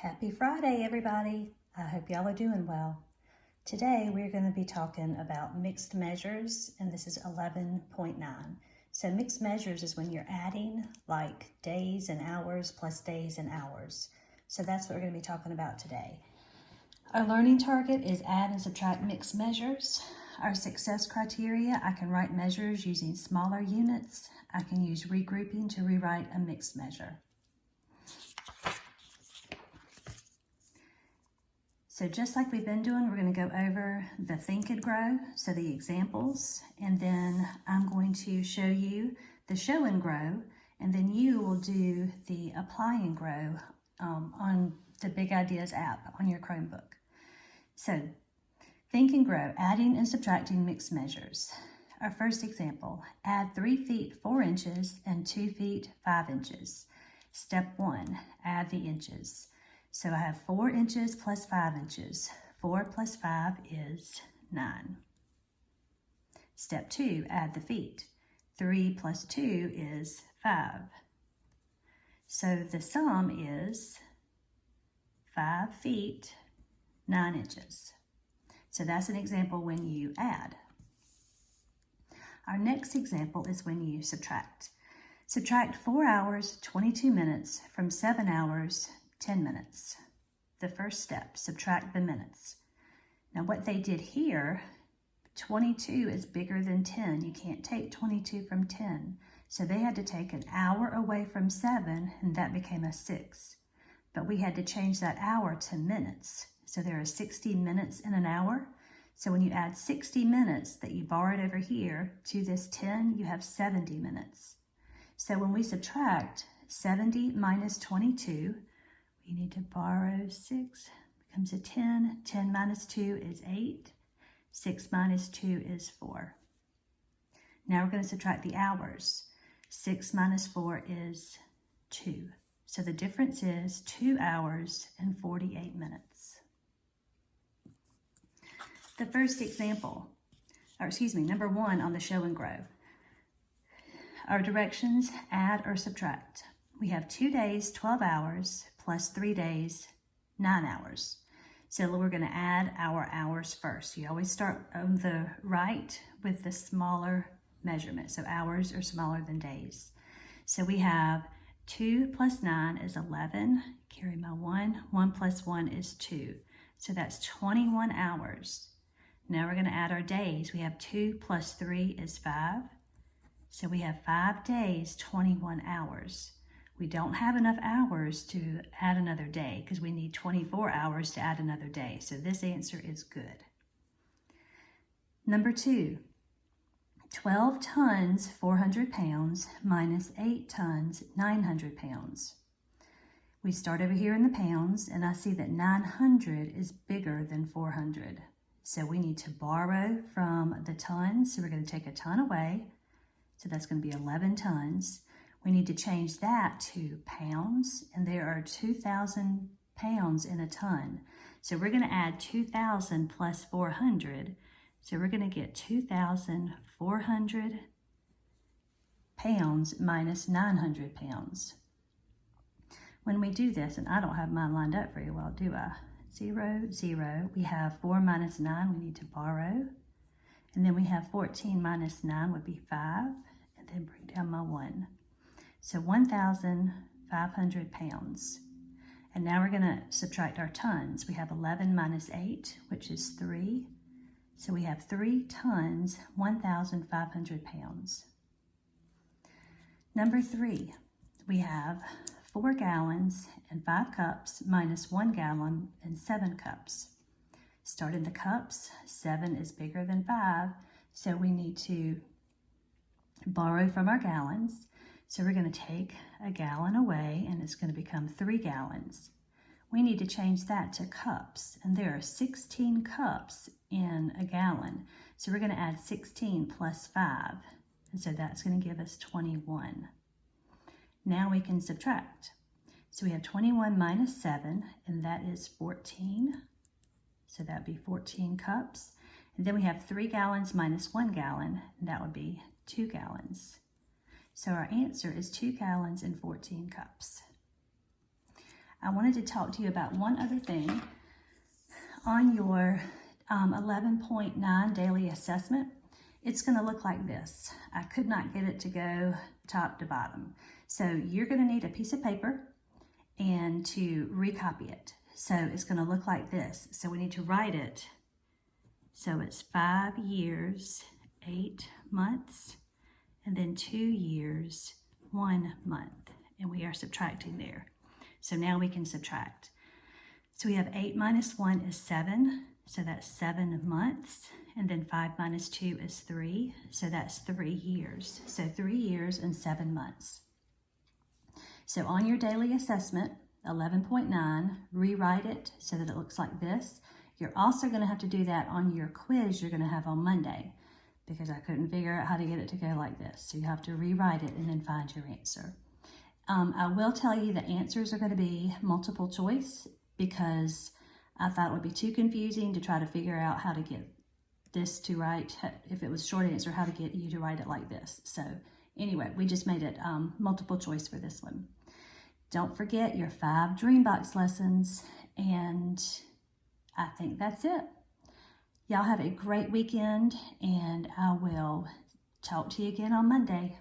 Happy Friday, everybody. I hope y'all are doing well. Today, we're going to be talking about mixed measures, and this is 11.9. So mixed measures is when you're adding like days and hours plus days and hours. So that's what we're going to be talking about today. Our learning target is add and subtract mixed measures. Our success criteria, I can write measures using smaller units. I can use regrouping to rewrite a mixed measure. So just like we've been doing, we're going to go over the think and grow, so the examples, and then I'm going to show you the show and grow, and then you will do the apply and grow on the Big Ideas app on your Chromebook. So think and grow, adding and subtracting mixed measures. Our first example, add 3 feet 4 inches and 2 feet 5 inches. Step 1, add the inches. So I have 4 inches plus 5 inches. 4 plus 5 is 9. Step 2, add the feet. 3 plus 2 is 5. So the sum is 5 feet, 9 inches. So that's an example when you add. Our next example is when you subtract. Subtract 4 hours, 22 minutes from 7 hours, 10 minutes. The first step, subtract the minutes. Now what they did here, 22 is bigger than 10. You can't take 22 from 10. So they had to take an hour away from 7, and that became a 6. But we had to change that hour to minutes. So there are 60 minutes in an hour. So when you add 60 minutes that you borrowed over here to this 10, you have 70 minutes. So when we subtract 70 minus 22, we need to borrow 6, becomes a 10. 10 minus 2 is 8. 6 minus 2 is 4. Now we're going to subtract the hours. 6 minus 4 is 2. So the difference is 2 hours and 48 minutes. The first example, number 1 on the show and grow. Our directions, add or subtract. We have 2 days, 12 hours, plus 3 days, 9 hours. So we're going to add our hours first. You always start on the right with the smaller measurement. So hours are smaller than days. So we have 2 plus 9 is 11. Carry my 1. 1 plus 1 is 2. So that's 21 hours. Now we're going to add our days. We have 2 plus 3 is 5. So we have 5 days, 21 hours. We don't have enough hours to add another day because we need 24 hours to add another day. So this answer is good. Number 2, 12 tons, 400 pounds minus 8 tons, 900 pounds. We start over here in the pounds, and I see that 900 is bigger than 400. So we need to borrow from the tons. So we're going to take a ton away. So that's going to be 11 tons. We need to change that to pounds, and there are 2,000 pounds in a ton. So we're going to add 2,000 plus 400. So we're going to get 2,400 pounds minus 900 pounds. When we do this, and I don't have mine lined up very well, do I? 0, 0. We have 4 minus 9 we need to borrow. And then we have 14 minus 9 would be 5. And then bring down my 1. So 1,500 pounds. And now we're going to subtract our tons. We have 11 minus 8, which is 3. So we have 3 tons, 1,500 pounds. Number 3, we have 4 gallons and 5 cups minus 1 gallon and 7 cups. Start in the cups. 7 is bigger than 5, so we need to borrow from our gallons. So we're going to take a gallon away, and it's going to become 3 gallons. We need to change that to cups, and there are 16 cups in a gallon. So we're going to add 16 plus 5, and so that's going to give us 21. Now we can subtract. So we have 21 minus 7, and that is 14. So that would be 14 cups. And then we have 3 gallons minus 1 gallon, and that would be 2 gallons. So our answer is 2 gallons and 14 cups. I wanted to talk to you about one other thing. On your 11.9 daily assessment, it's going to look like this. I could not get it to go top to bottom. So you're going to need a piece of paper and to recopy it. So it's going to look like this. So we need to write it. So it's 5 years, 8 months, and then 2 years, 1 month. And we are subtracting there. So now we can subtract. So we have 8 minus 1 is 7. So that's 7 months. And then 5 minus 2 is 3. So that's 3 years. So 3 years and 7 months. So on your daily assessment, 11.9, rewrite it so that it looks like this. You're also going to have to do that on your quiz you're going to have on Monday, because I couldn't figure out how to get it to go like this. So you have to rewrite it and then find your answer. I will tell you the answers are going to be multiple choice, because I thought it would be too confusing to try to figure out how to get this to write, if it was short answer, how to get you to write it like this. So anyway, we just made it multiple choice for this one. Don't forget your 5 Dreambox lessons, and I think that's it. Y'all have a great weekend, and I will talk to you again on Monday.